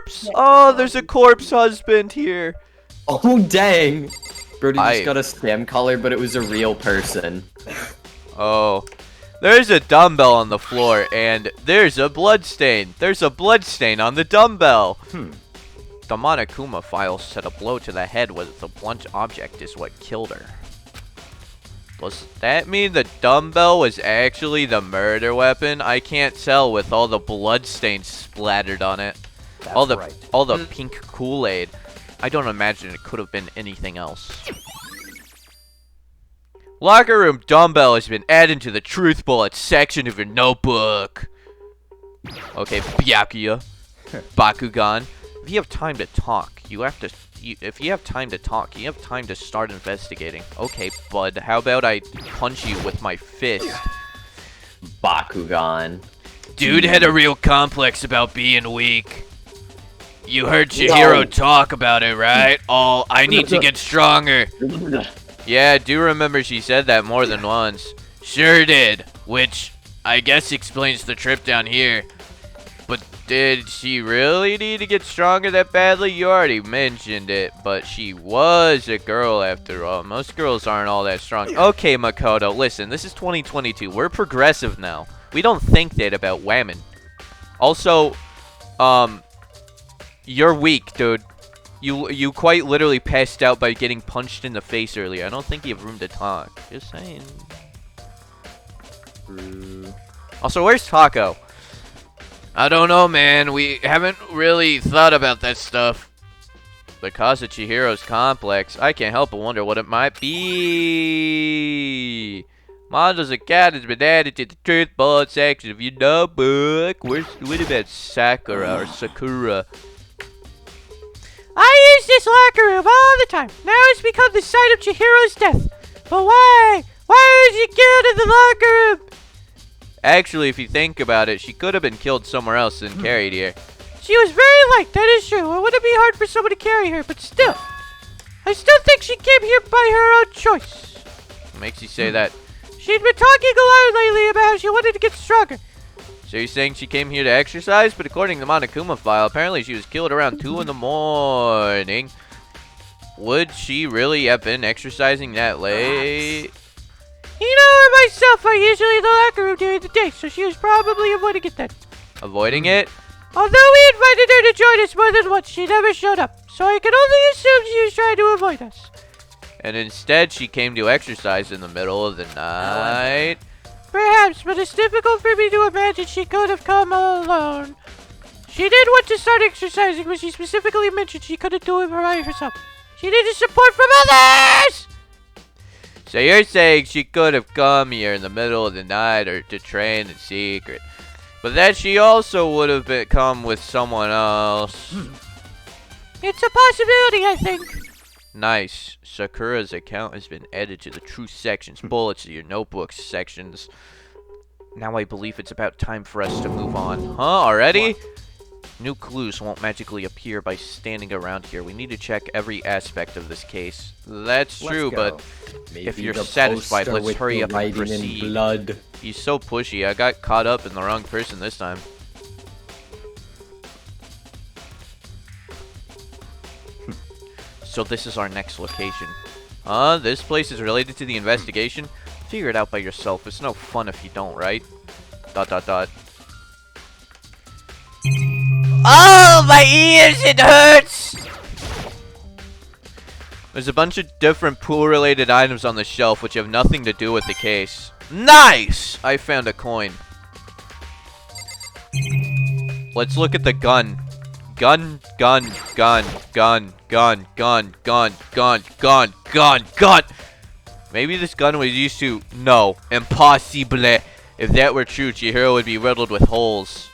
corpse. Oh, there's a corpse husband here. Oh, dang. Brody just got a scam caller, but it was a real person. Oh. There's a dumbbell on the floor, and there's a blood stain. There's a blood stain on the dumbbell. The Monokuma file said a blow to the head with a blunt object is what killed her. Does that mean the dumbbell was actually the murder weapon? I can't tell with all the blood stains splattered on it. All the pink Kool-Aid. I don't imagine it could have been anything else. Locker room dumbbell has been added to the truth bullet section of your notebook. Okay, Byakuya. Bakugan. If you have time to talk, you have to... if you have time to talk, you have time to start investigating. Okay, bud, how about I punch you with my fist? Bakugan. Dude had a real complex about being weak. You heard Chihiro talk about it, right? Oh, I need to get stronger. Yeah, I do remember she said that more than once. Sure did, which I guess explains the trip down here. But did she really need to get stronger that badly? You already mentioned it, but she was a girl after all. Most girls aren't all that strong. Okay, Makoto, listen, this is 2022. We're progressive now. We don't think that about women. Also, you're weak, dude. You quite literally passed out by getting punched in the face earlier. I don't think you have room to talk. Just saying. Also, where's Taco? I don't know, man. We haven't really thought about that stuff. Because of Chihiro's complex, I can't help but wonder what it might be. Mondo's a cat has been added to the truth bullet section of your notebook. What about Sakura or Sakura? I use this locker room all the time. Now it's become the site of Chihiro's death. But why? Why was she killed in the locker room? Actually, if you think about it, she could have been killed somewhere else and carried here. She was very light, that is true. It wouldn't be hard for someone to carry her, but still. I still think she came here by her own choice. What makes you say that? She'd been talking a lot lately about how she wanted to get stronger. So you're saying she came here to exercise? But according to the Monokuma file, apparently she was killed around 2 in the morning. Would she really have been exercising that late? You know her myself, I usually in the locker room during the day, so she was probably avoiding it then. Avoiding it? Although we invited her to join us more than once, she never showed up. So I can only assume she was trying to avoid us. And instead, she came to exercise in the middle of the night? Perhaps, but it's difficult for me to imagine she could have come alone. She did want to start exercising, but she specifically mentioned she couldn't do it by herself. She needed support from others! So you're saying she could have come here in the middle of the night or to train in secret. But that she also would have come with someone else. It's a possibility, I think. Nice. Sakura's account has been added to the truth sections, bullets to your notebooks sections. Now I believe it's about time for us to move on. Huh? Already? What? New clues won't magically appear by standing around here. We need to check every aspect of this case. That's true, but if you're satisfied, let's hurry up and proceed. Blood. He's so pushy. I got caught up in the wrong person this time. So this is our next location. This place is related to the investigation? Figure it out by yourself. It's no fun if you don't, right? ... Oh, my ears, it hurts! There's a bunch of different pool-related items on the shelf which have nothing to do with the case. Nice! I found a coin. Let's look at the gun. Gun. Maybe this gun was used to... No. Impossible. If that were true, Chihiro would be riddled with holes.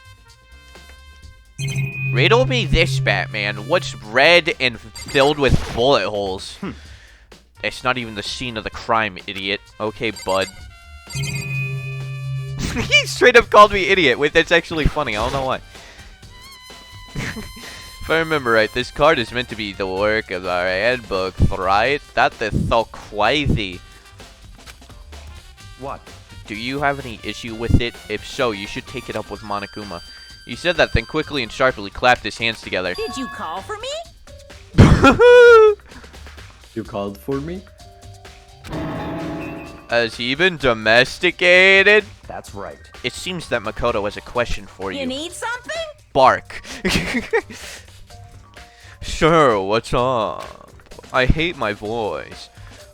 Riddle me this, Batman. What's red and filled with bullet holes? It's not even the scene of the crime, idiot. Okay, bud. He straight up called me idiot. Wait, that's actually funny. I don't know why. If I remember right, this card is meant to be the work of our handbook, right? That is so crazy. What? Do you have any issue with it? If so, you should take it up with Monokuma. He said that, then quickly and sharply clapped his hands together. Did you call for me? You called for me? Has he been domesticated? That's right. It seems that Makoto has a question for you. You need something? Bark. Sure, what's up? I hate my voice.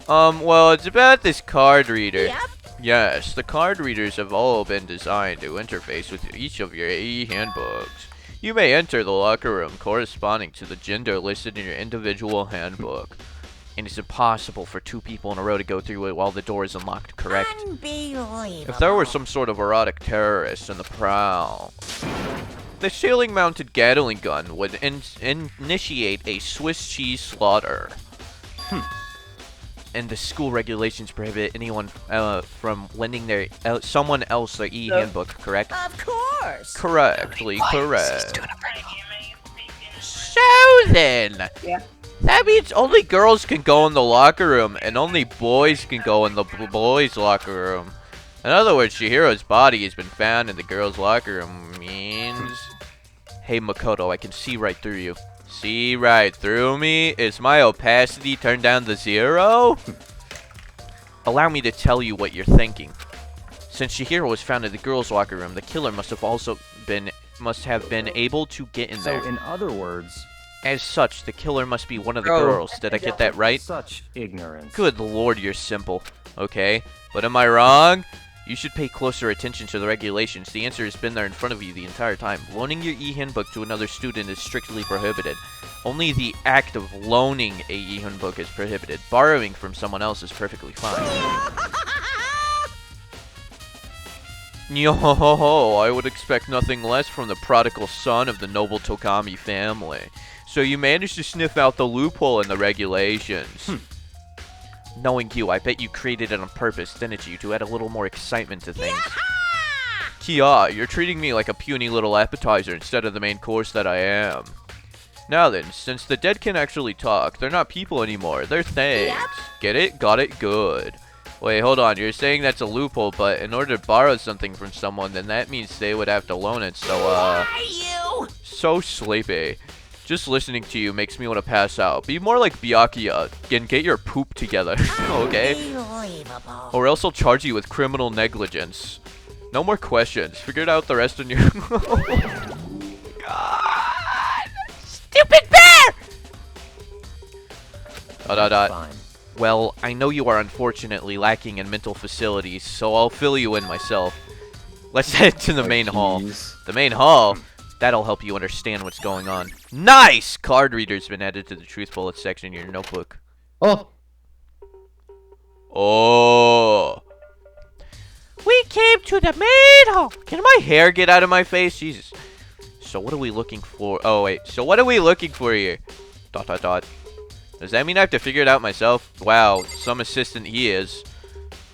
Well, it's about this card reader. Yep. Yes, the card readers have all been designed to interface with each of your AE handbooks. You may enter the locker room corresponding to the gender listed in your individual handbook. And it's impossible for two people in a row to go through it while the door is unlocked, correct? Unbelievable. If there were some sort of erotic terrorist in the prowl, the ceiling-mounted Gatling gun would initiate a Swiss cheese slaughter. And the school regulations prohibit anyone from lending their someone else their e-handbook, correct? Of course. Correctly, correct. So then, Yeah. that means only girls can go in the locker room, and only boys can go in the boys' locker room. In other words, Chihiro's body has been found in the girls' locker room. Means, hey Makoto, I can see right through you. See right through me? Is my opacity turned down to 0? Allow me to tell you what you're thinking. Since Chihiro was found in the girls' locker room, the killer must have been able to get in there. So, in other words, As such, the killer must be one of the Bro. girls. Did I get that right? such ignorance. Good lord, you're simple. Okay, but am I wrong? You should pay closer attention to the regulations. The answer has been there in front of you the entire time. Loaning your e-handbook to another student is strictly prohibited. Only the act of loaning a e-handbook is prohibited. Borrowing from someone else is perfectly fine. Yo, I would expect nothing less from the prodigal son of the noble Tokami family. So you managed to sniff out the loophole in the regulations. Knowing you, I bet you created it on purpose, didn't you, to add a little more excitement to things. Kia, you're treating me like a puny little appetizer instead of the main course that I am. Now then, since the dead can actually talk, they're not people anymore, they're things. Yep. Get it? Got it? Good. Wait, hold on, you're saying that's a loophole, but in order to borrow something from someone, then that means they would have to loan it, so, Are you? So sleepy. Just listening to you makes me want to pass out. Be more like Byakuya and get your poop together, okay? Unbelievable. Or else I'll charge you with criminal negligence. No more questions. Figure it out the rest in your... God! Stupid bear! Fine. Well, I know you are unfortunately lacking in mental facilities, so I'll fill you in myself. Let's head to the main hall. Jeez. The main hall? That'll help you understand what's going on. Nice! Card reader's been added to the truth bullet section in your notebook. Oh, Oh. We came to the main hall. Can my hair get out of my face? Jesus. So what are we looking for? Oh, wait. So what are we looking for here? ... Does that mean I have to figure it out myself? Wow, some assistant he is.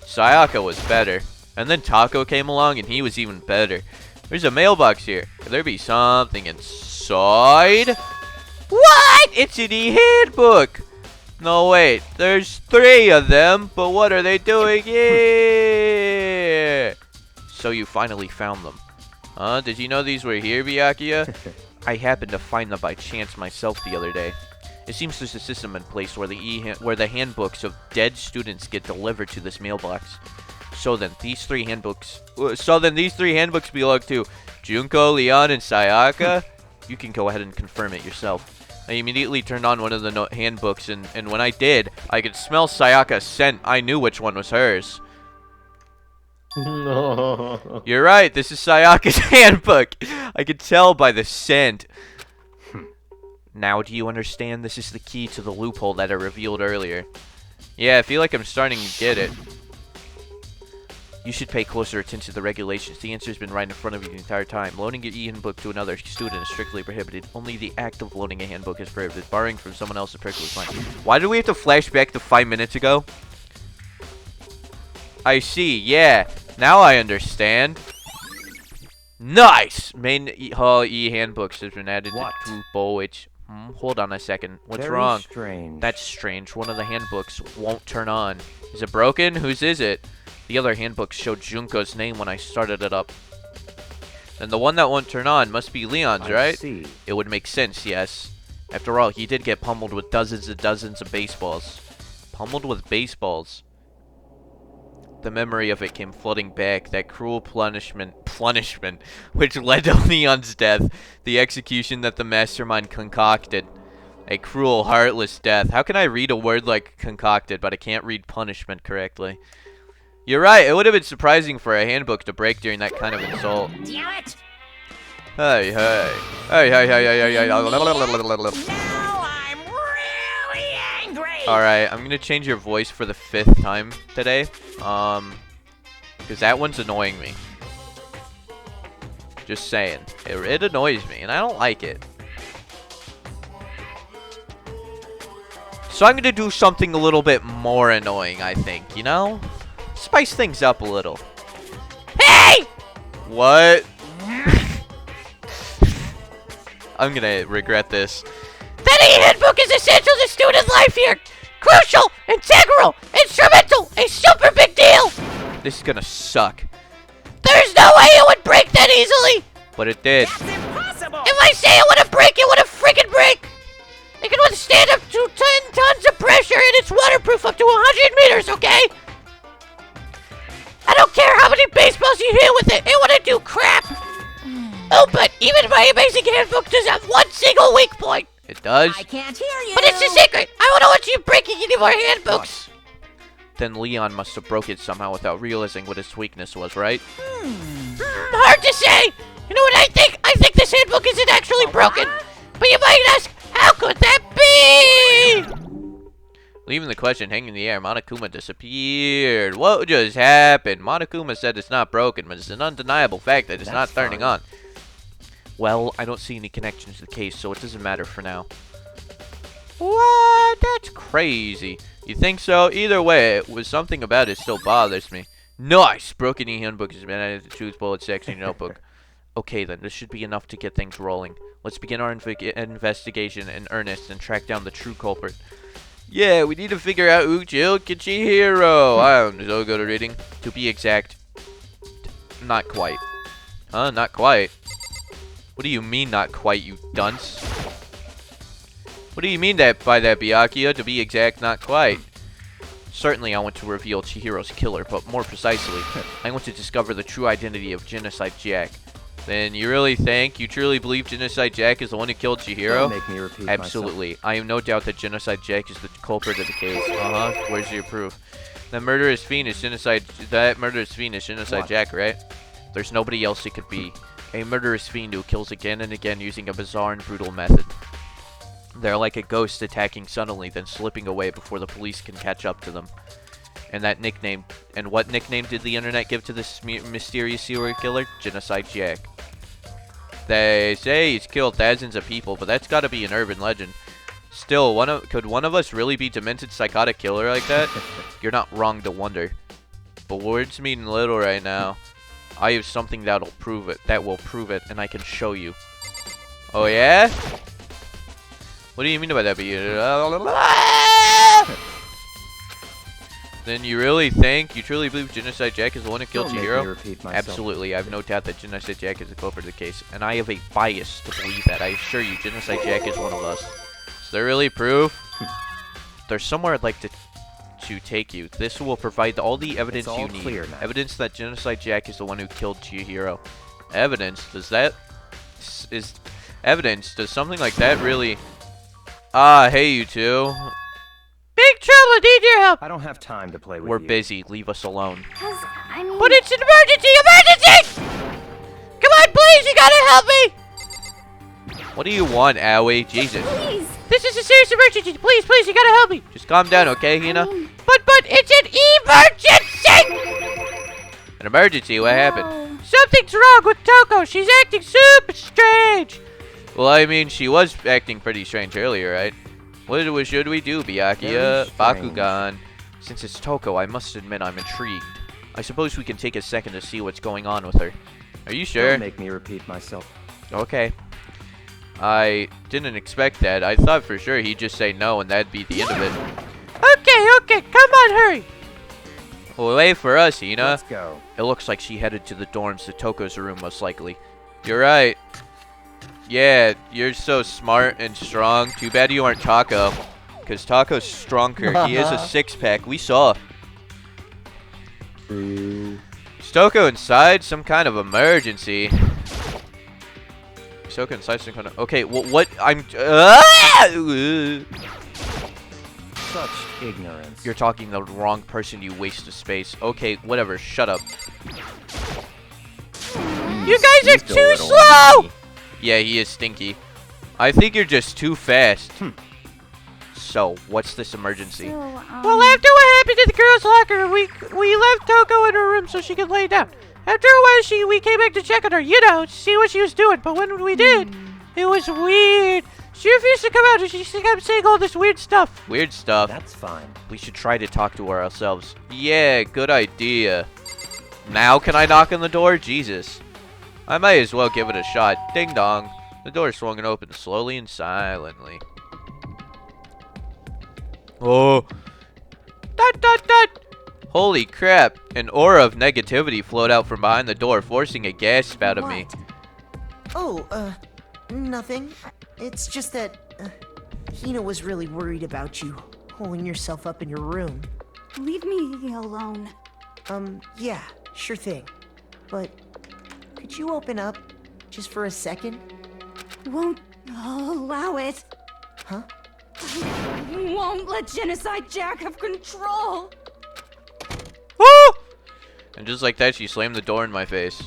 Sayaka was better. And then Taco came along and he was even better. There's a mailbox here. Could there be something inside? What? It's an e-handbook. No, wait. There's 3 of them, but what are they doing here? So you finally found them. Huh? Did you know these were here, Byakuya? I happened to find them by chance myself the other day. It seems there's a system in place where the handbooks of dead students get delivered to this mailbox. So then these 3 handbooks belong to Junko, Leon, and Sayaka. You can go ahead and confirm it yourself. I immediately turned on one of the handbooks, and when I did, I could smell Sayaka's scent. I knew which one was hers. no. You're right, this is Sayaka's handbook. I could tell by the scent. Now, do you understand? This is the key to the loophole that I revealed earlier. Yeah, I feel like I'm starting to get it. You should pay closer attention to the regulations. The answer's been right in front of you the entire time. Loaning your e-handbook to another student is strictly prohibited. Only the act of loaning a handbook is prohibited. Borrowing from someone else is perfectly fine. Why do we have to flash back to 5 minutes ago? I see, yeah. Now I understand. Nice! Main hall e-handbooks has been added What? to Bowich. Hold on a second. What's Very wrong? strange. That's strange. One of the handbooks won't turn on. Is it broken? Whose is it? The other handbook showed Junko's name when I started it up. And the one that won't turn on must be Leon's, I right? see. It would make sense, yes. After all, he did get pummeled with dozens and dozens of baseballs. Pummeled with baseballs. The memory of it came flooding back. That cruel punishment, which led to Leon's death. The execution that the mastermind concocted. A cruel, heartless death. How can I read a word like concocted, but I can't read punishment correctly? You're right. It would have been surprising for a handbook to break during that kind of insult. Damn it! Hey, hey. Hey, hey, hey, hey, hey, hey. Now I'm really angry! Alright, I'm gonna change your voice for the 5th time today. Because that one's annoying me. Just saying. It annoys me, and I don't like it. So I'm gonna do something a little bit more annoying, I think, you know? Spice things up a little. Hey! What? I'm gonna regret this. That handbook is essential to student life here! Crucial, integral, instrumental, a super big deal! This is gonna suck. There's no way it would break that easily! But it did. That's impossible! If I say it wouldn't break, it wouldn't freaking break! It can withstand up to 10 tons of pressure and it's waterproof up to 100 meters, okay? I don't care how many baseballs you hit with it, it wouldn't do crap! Oh, but even my amazing handbook does have one single weak point. It does? I can't hear you. But it's a secret. I won't want you breaking any more handbooks. Then Leon must have broke it somehow without realizing what his weakness was, right? Hard to say. You know what I think? I think this handbook isn't actually broken. But you might ask, how could that be? Leaving the question hanging in the air, Monokuma disappeared. What just happened? Monokuma said it's not broken, but it's an undeniable fact that it's not turning on. Well, I don't see any connection to the case, so it doesn't matter for now. What? That's crazy. You think so? Either way, it was something about it still bothers me. Nice! Broken e-handbook has been added to the truth bullet section notebook. Okay then, this should be enough to get things rolling. Let's begin our investigation in earnest and track down the true culprit. Yeah, we need to figure out who killed Kichihiro. I'm so good at reading. To be exact, not quite. Huh? Not quite? What do you mean not quite, you dunce? What do you mean by that, Byakuya? To be exact, not quite. Certainly I want to reveal Chihiro's killer, but more precisely, I want to discover the true identity of Genocide Jack. Then you truly believe Genocide Jack is the one who killed Chihiro? Don't make me repeat Absolutely. I have no doubt that Genocide Jack is the culprit of the case. Where's your proof? That murderous fiend is Genocide What? Jack, right? There's nobody else it could be. A murderous fiend who kills again and again using a bizarre and brutal method. They're like a ghost attacking suddenly, then slipping away before the police can catch up to them. And that nickname, and what nickname did the internet give to this mysterious serial killer? Genocide Jack. They say he's killed thousands of people, but that's gotta be an urban legend. Still, could one of us really be demented psychotic killer like that? You're not wrong to wonder. But words mean little right now. I have something that will prove it, and I can show you. Oh yeah? What do you mean by that? Then you truly believe Genocide Jack is the one who killed Don't make me Chihiro? repeat myself. Absolutely, I have no doubt that Genocide Jack is the culprit of the case, and I have a bias to believe that. I assure you, Genocide Jack is one of us. Is there really proof? There's somewhere I'd like to take you. This will provide all the evidence It's all you need. clear now. Evidence that Genocide Jack is the one who killed Chihiro. Evidence? Does something like that really... Ah, hey you two. Big trouble, I need your help. I don't have time to play with We're you. busy, leave us alone. But it's an emergency! Emergency! Come on, please, you gotta help me! What do you want, Aoi? Jesus. Please! This is a serious emergency! Please, you gotta help me! Just calm down, okay, Hina? But it's an emergency! An emergency? What happened? Something's wrong with Toko. She's acting super strange. Well, I mean, she was acting pretty strange earlier, right? What should we do, Byakuya? Very strange. Bakugan. Since it's Toko, I must admit I'm intrigued. I suppose we can take a second to see what's going on with her. Are you sure? Don't make me repeat myself. Okay. I didn't expect that. I thought for sure he'd just say no and that'd be the end of it. Okay, come on, hurry. Well, wait for us, Hina. Let's go. It looks like she headed to the dorms to Toko's room, most likely. You're right. Yeah, you're so smart and strong. Too bad you aren't Taco. Because Taco's stronger. He is a six-pack. We saw. True. Is Toko inside? Some kind of emergency. Is Toko inside some kind of... Okay, what? I'm... Such ignorance. You're talking to the wrong person, you waste of space. Okay, whatever. Shut up. You guys are too slow! Yeah, he is stinky. I think you're just too fast. So, what's this emergency? Well, after what happened to the girls' locker, we left Toko in her room so she could lay down. After a while, we came back to check on her, you know, to see what she was doing. But when we did, it was weird. She refused to come out, and she kept saying all this weird stuff. Weird stuff? That's fine. We should try to talk to her ourselves. Yeah, good idea. Now can I knock on the door? Jesus. I might as well give it a shot. Ding dong. The door swung open slowly and silently. Oh. Dot, dot, dot. Holy crap. An aura of negativity flowed out from behind the door, forcing a gasp out of me. Oh, nothing. It's just that, Hina was really worried about you, holding yourself up in your room. Leave me alone. Yeah, sure thing. But, could you open up, just for a second? Won't allow it. Huh? I won't let Genocide Jack have control. Oh! And just like that, she slammed the door in my face.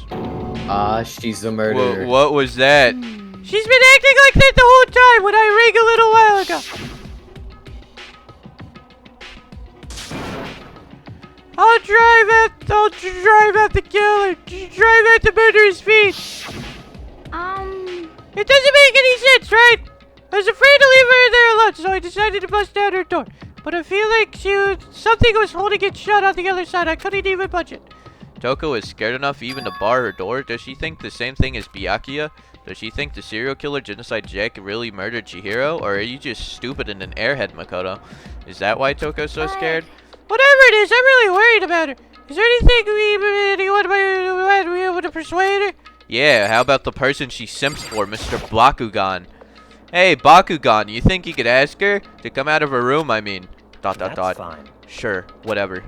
She's a murderer. What was that? She's been acting like that the whole time when I rang a little while ago. I'll drive at the killer. Drive at the murderer's feet. It doesn't make any sense, right? I was afraid to leave her there alone, so I decided to bust down her door. But I feel like something was holding it shut on the other side. I couldn't even budge it. Toko is scared enough even to bar her door? Does she think the same thing as Byakuya? Does she think the serial killer Genocide Jack really murdered Chihiro? Or are you just stupid and an airhead, Makoto? Is that why Toko's so scared? Whatever it is, I'm really worried about her. Is there anything anyone might be able to persuade her? Yeah, how about the person she simps for, Mr. Bakugan? Hey, Bakugan, you think you could ask her to come out of her room, I mean? That's fine. Sure, whatever.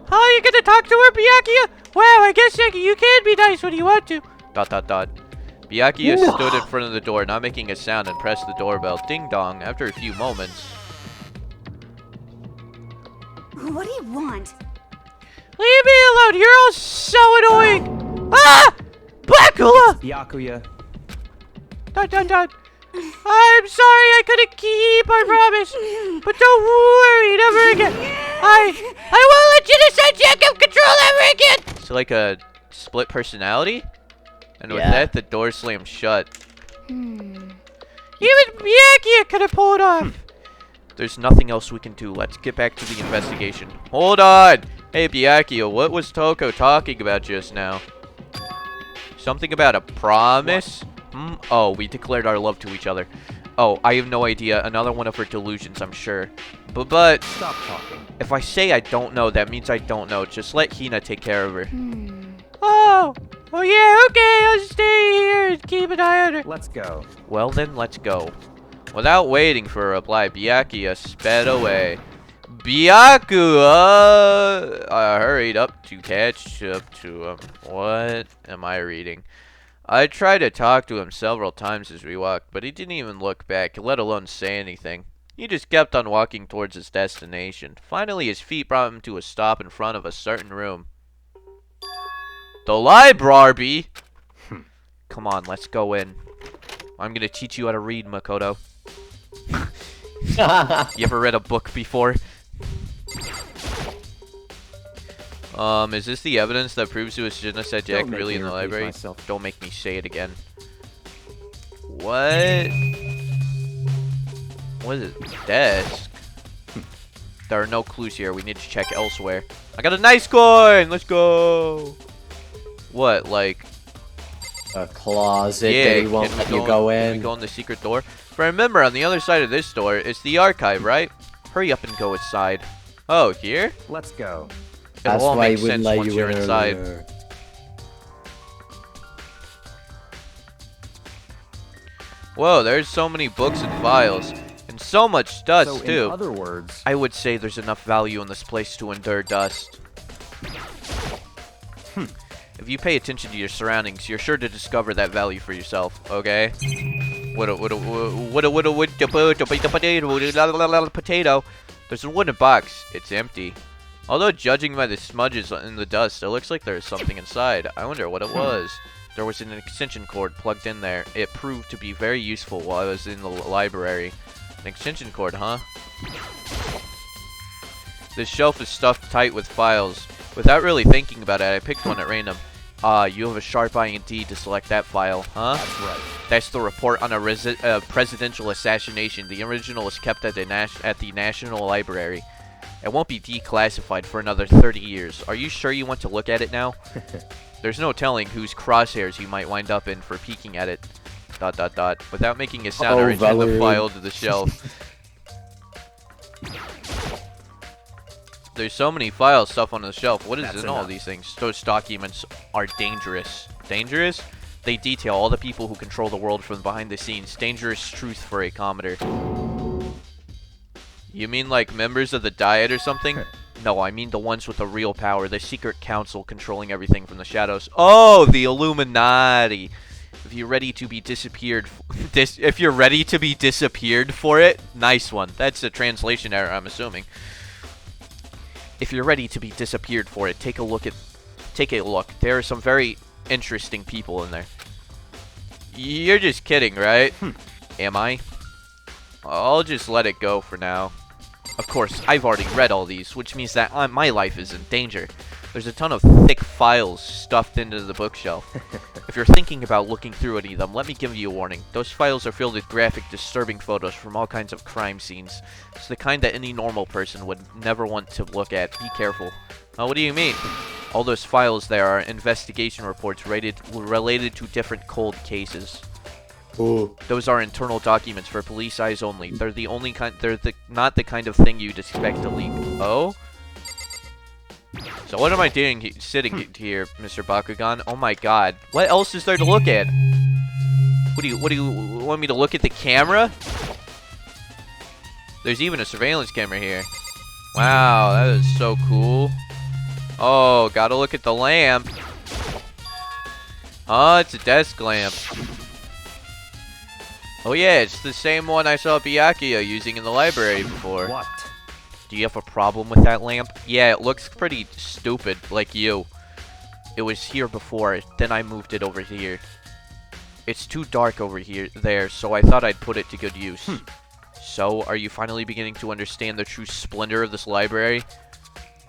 How are you gonna talk to her, Byakuya? Wow, I guess you can be nice when you want to. Byakuya stood in front of the door, not making a sound, and pressed the doorbell. Ding dong. After a few moments. What do you want? Leave me alone. You're all so annoying. Ah! Blackula! Byakuya. I'm sorry I couldn't keep our promise. But don't worry, never again. I won't let Genocide Jack have control ever again. It's like a split personality? And with Yeah. that, the door slammed shut. Even Byakuya could have pulled off. There's nothing else we can do. Let's get back to the investigation. Hold on! Hey, Byakuya, what was Toko talking about just now? Something about a promise? Oh, we declared our love to each other. Oh, I have no idea. Another one of her delusions, I'm sure. But, Stop talking. if I say I don't know, that means I don't know. Just let Hina take care of her. Oh yeah, okay. I'll stay here and keep an eye on her. Let's go. Well then, let's go. Without waiting for a reply, Byakuya sped away. Byakuya hurried up to catch up to him. What am I reading? I tried to talk to him several times as we walked, but he didn't even look back, let alone say anything. He just kept on walking towards his destination. Finally, his feet brought him to a stop in front of a certain room. The library? Come on, let's go in. I'm gonna teach you how to read, Makoto. You ever read a book before? Is this the evidence that proves it was Genocide Jack Don't make really me in the repeat library? myself. Don't make me say it again. What? What is it? Desk? There are no clues here. We need to check elsewhere. I got a nice coin! Let's go! What, like... A closet that he won't can let we you go Can we in. go in the secret door? If I remember, on the other side of this door, it's the archive, right? Hurry up and go inside. Oh, here? Let's go. It'll That's all why make he wouldn't sense let once you you're in inside. earlier. Whoa, there's so many books and files. And so much dust, So, too. in other words, I would say there's enough value in this place to endure dust. If you pay attention to your surroundings, you're sure to discover that value for yourself, okay? Potato. There's a wooden box. It's empty. Although judging by the smudges in the dust, it looks like there's something inside. I wonder what it was. There was an extension cord plugged in there. It proved to be very useful while I was in the library. An extension cord, huh? This shelf is stuffed tight with files. Without really thinking about it, I picked one at random. You have a sharp eye indeed to select that file, huh? that's right. That's the report on a presidential assassination. The original is kept at the National Library. It won't be declassified for another 30 years. Are you sure you want to look at it now? There's no telling whose crosshairs you might wind up in for peeking at it. ... Without making a sound, I returned the file to the shelf. There's so many files stuff on the shelf. What is That's in all enough. these things? Those documents are dangerous. Dangerous? They detail all the people who control the world from behind the scenes. Dangerous truth for a commoner. You mean like members of the Diet or something? No, I mean the ones with the real power. The secret council controlling everything from the shadows. Oh, the Illuminati. If you're ready to be disappeared, if you're ready to be disappeared for it, nice one. That's a translation error, I'm assuming. If you're ready to be disappeared for it, take a look. There are some very interesting people in there. You're just kidding, right? Am I? I'll just let it go for now. Of course, I've already read all these, which means that my life is in danger. There's a ton of thick files stuffed into the bookshelf. If you're thinking about looking through any of them, let me give you a warning. Those files are filled with graphic, disturbing photos from all kinds of crime scenes. It's the kind that any normal person would never want to look at. Be careful. What do you mean? All those files there are investigation reports related to different cold cases. Those are internal documents for police eyes only. They're the only kind. Not the kind of thing you'd expect to leak. Oh. So what am I doing sitting here, Mr. Bakugan? Oh my God! What else is there to look at? What do you want me to look at the camera? There's even a surveillance camera here. Wow, that is so cool. Oh, gotta look at the lamp. Oh, it's a desk lamp. Oh yeah, it's the same one I saw Byakuya using in the library before. What? Do you have a problem with that lamp? Yeah, it looks pretty stupid, like you. It was here before, then I moved it over here. It's too dark over there, so I thought I'd put it to good use. So, are you finally beginning to understand the true splendor of this library?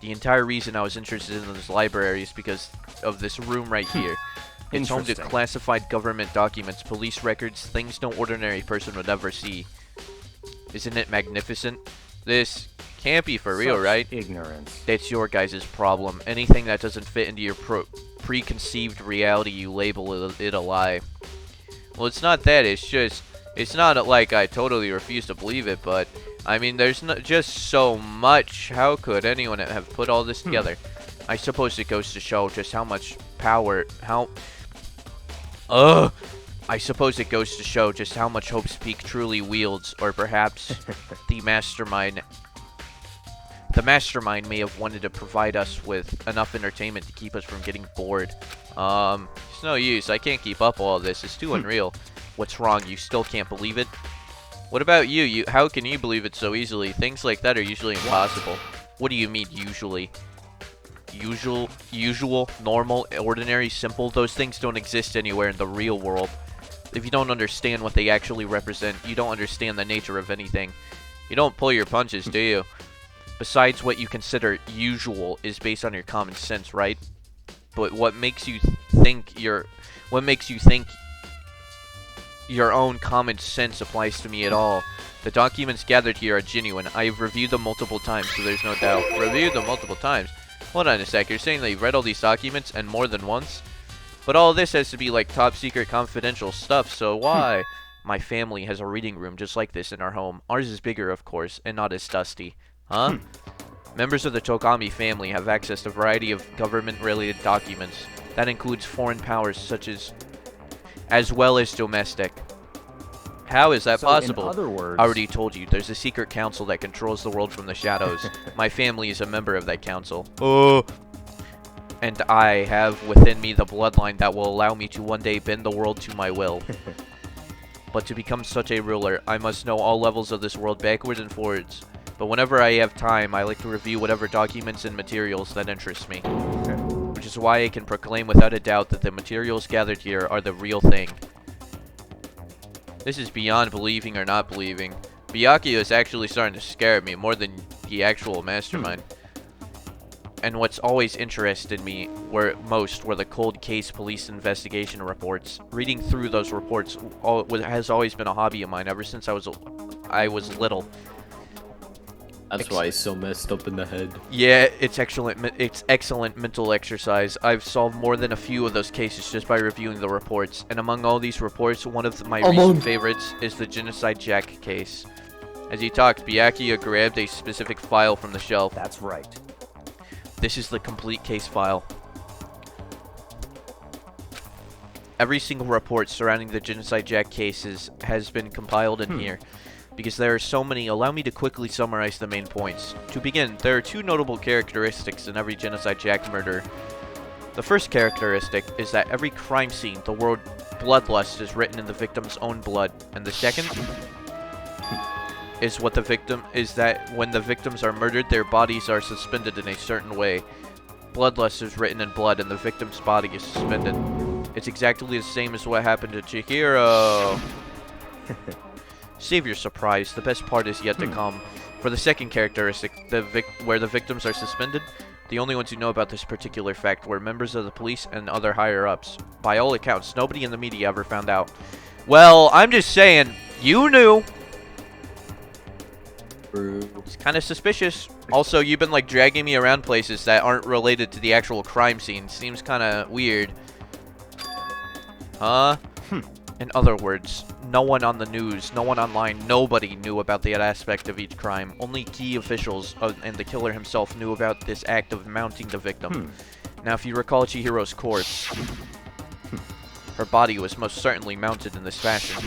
The entire reason I was interested in this library is because of this room right here. It's home to Interesting. classified government documents, police records, things no ordinary person would ever see. Isn't it magnificent? This can't be for real, Such right? Ignorance. That's your guys' problem. Anything that doesn't fit into your preconceived reality, you label it a lie. Well, it's not that. It's not like I totally refuse to believe it, but I mean, there's just so much. How could anyone have put all this together? I suppose it goes to show just how much power, I suppose it goes to show just how much Hope's Peak truly wields, or perhaps the mastermind may have wanted to provide us with enough entertainment to keep us from getting bored. It's no use. I can't keep up all this. It's too unreal. What's wrong? You still can't believe it? What about you? How can you believe it so easily? Things like that are usually impossible. What do you mean, usually? Usual, normal, ordinary, simple? Those things don't exist anywhere in the real world. If you don't understand what they actually represent, you don't understand the nature of anything. You don't pull your punches, do you? Besides, what you consider usual is based on your common sense, right? But what makes you think your own common sense applies to me at all? The documents gathered here are genuine. I have reviewed them multiple times, so there's no doubt. Reviewed them multiple times? Hold on a sec, you're saying that you've read all these documents and more than once? But all this has to be like top secret confidential stuff, so why? My family has a reading room just like this in our home. Ours is bigger, of course, and not as dusty. Huh? Members of the Togami family have access to a variety of government-related documents. That includes foreign powers such as well as domestic. How is that So, possible? in other words, I already told you, there's a secret council that controls the world from the shadows. My family is a member of that council. Oh. And I have within me the bloodline that will allow me to one day bend the world to my will. But to become such a ruler, I must know all levels of this world backwards and forwards. But whenever I have time, I like to review whatever documents and materials that interest me. Which is why I can proclaim without a doubt that the materials gathered here are the real thing. This is beyond believing or not believing. Byakuya is actually starting to scare me more than the actual mastermind. And what's always interested me were the cold case police investigation reports. Reading through those reports has always been a hobby of mine ever since I was little. That's why he's so messed up in the head. Yeah, it's excellent. It's excellent mental exercise. I've solved more than a few of those cases just by reviewing the reports. And among all these reports, one of my recent favorites is the Genocide Jack case. As he talked, Byakuya grabbed a specific file from the shelf. That's right. This is the complete case file. Every single report surrounding the Genocide Jack cases has been compiled in here. Because there are so many, allow me to quickly summarize the main points. To begin, there are two notable characteristics in every Genocide Jack murder. The first characteristic is that every crime scene, the word bloodlust is written in the victim's own blood. And the second is that when the victims are murdered, their bodies are suspended in a certain way. Bloodlust is written in blood and the victim's body is suspended. It's exactly the same as what happened to Chihiro. Save your surprise, the best part is yet to come. For the second characteristic, where the victims are suspended, the only ones who know about this particular fact were members of the police and other higher-ups. By all accounts, nobody in the media ever found out. Well, I'm just saying, you knew. It's kind of suspicious. Also, you've been like dragging me around places that aren't related to the actual crime scene. Seems kind of weird. Huh? In other words, no one on the news, no one online, nobody knew about that aspect of each crime. Only key officials and the killer himself knew about this act of mounting the victim. Now, if you recall Chihiro's corpse, her body was most certainly mounted in this fashion.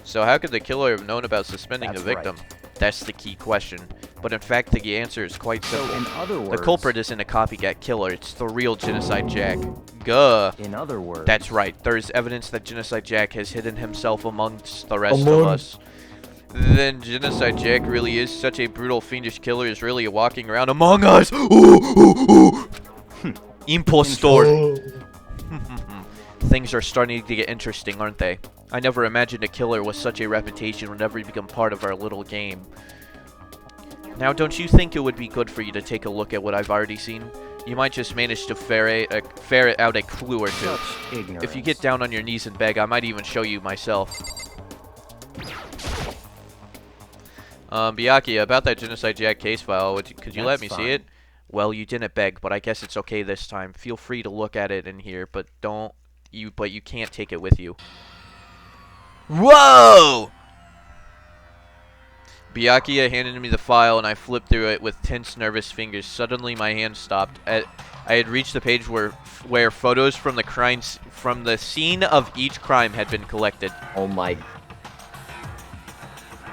So how could the killer have known about suspending the victim? Right. That's the key question. But in fact, the answer is quite simple. So, in other words, the culprit isn't a copycat killer, it's the real Genocide Jack. Guh. In other words, That's right, there is evidence that Genocide Jack has hidden himself amongst the rest of us. Then Genocide Jack really is such a brutal, fiendish killer, is really walking around among us. Impostor. Things are starting to get interesting, aren't they? I never imagined a killer with such a reputation would ever become part of our little game. Now, don't you think it would be good for you to take a look at what I've already seen? You might just manage to ferret out a clue or two. such ignorance. If you get down on your knees and beg, I might even show you myself. Byakuya, about that Genocide Jack case file, could you let me see it? Well, you didn't beg, but I guess it's okay this time. Feel free to look at it in here, but you can't take it with you. Whoa! Byakuya handed me the file and I flipped through it with tense, nervous fingers. Suddenly my hand stopped. I had reached the page where photos from the scene of each crime had been collected. Oh my.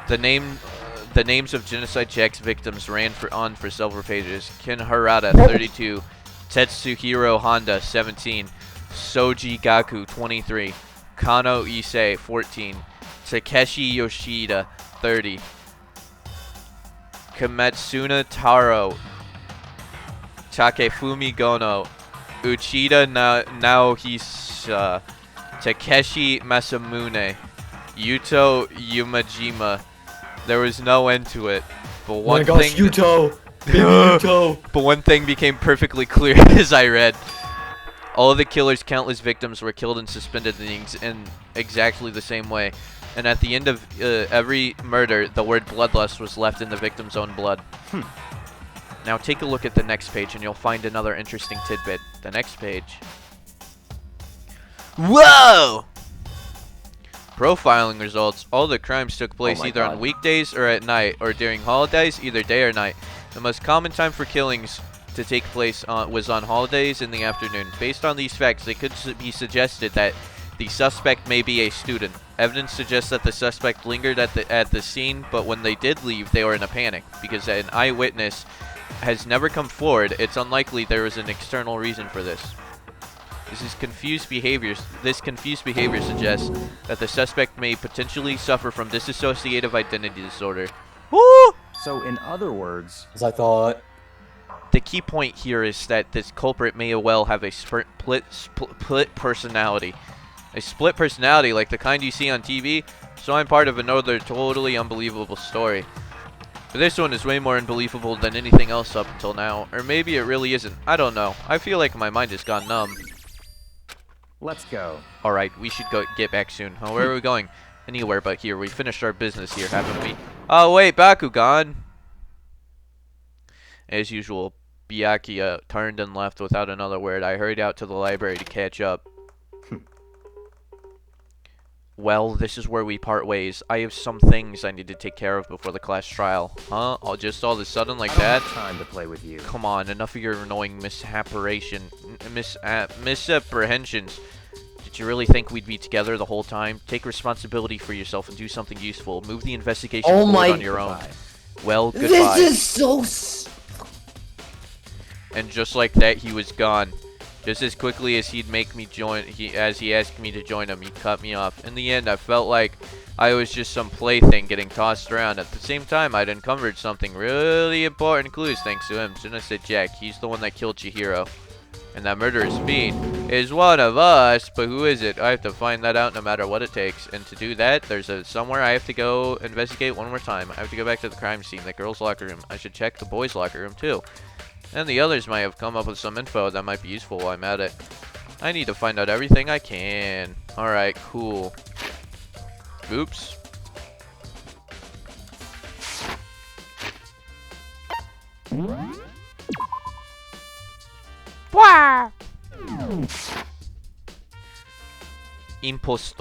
The names of Genocide Jack's victims ran for several pages. Ken Harada, 32. Tetsuhiro Honda, 17. Soji Gaku, 23. Kano Issei, 14. Takeshi Yoshida, 30. Kametsuna Taro. Takefumi Gono. Uchida Naohisa. Takeshi Masamune. Yuto Yumajima. There was no end to it. But one thing Yuto! Baby Yuto! But one thing became perfectly clear as I read. All of the killer's countless victims were killed and suspended in exactly the same way. And at the end of every murder, the word bloodlust was left in the victim's own blood. Now take a look at the next page and you'll find another interesting tidbit. The next page. Whoa! Profiling results. All the crimes took place either on weekdays or at night, or during holidays, either day or night. The most common time for killings to take place was on holidays in the afternoon. Based on these facts, it could be suggested that the suspect may be a student. Evidence suggests that the suspect lingered at the scene, but when they did leave, they were in a panic. Because an eyewitness has never come forward, it's unlikely there was an external reason for this. This confused behavior suggests that the suspect may potentially suffer from dissociative identity disorder. Woo! So, in other words, As I thought. The key point here is that this culprit may well have a split personality. A split personality like the kind you see on TV, so I'm part of another totally unbelievable story. But this one is way more unbelievable than anything else up until now. Or maybe it really isn't. I don't know. I feel like my mind has gone numb. let's go. Alright, we should get back soon. Oh, where are we going? Anywhere but here. We finished our business here, haven't we? Oh, wait, Bakugan! As usual, Byakuya turned and left without another word. I hurried out to the library to catch up. Well, this is where we part ways. I have some things I need to take care of before the class trial. Huh? Just all of a sudden like that? Time to play with you. Come on, enough of your annoying misapprehensions. Did you really think we'd be together the whole time? Take responsibility for yourself and do something useful. Move the investigation forward on your own. Well, goodbye. This is so. And just like that, he was gone. Just as quickly as he'd make me join, as he asked me to join him, he cut me off. In the end, I felt like I was just some plaything getting tossed around. At the same time, I'd uncovered something really important clues thanks to him. Genocide Jack, he's the one that killed Chihiro. And that murderous fiend is one of us, but who is it? I have to find that out no matter what it takes. And to do that, there's somewhere I have to go investigate one more time. I have to go back to the crime scene, the girls' locker room. I should check the boys' locker room too. And the others might have come up with some info that might be useful while I'm at it. I need to find out everything I can. Alright, cool. Oops. Wow. Impostor.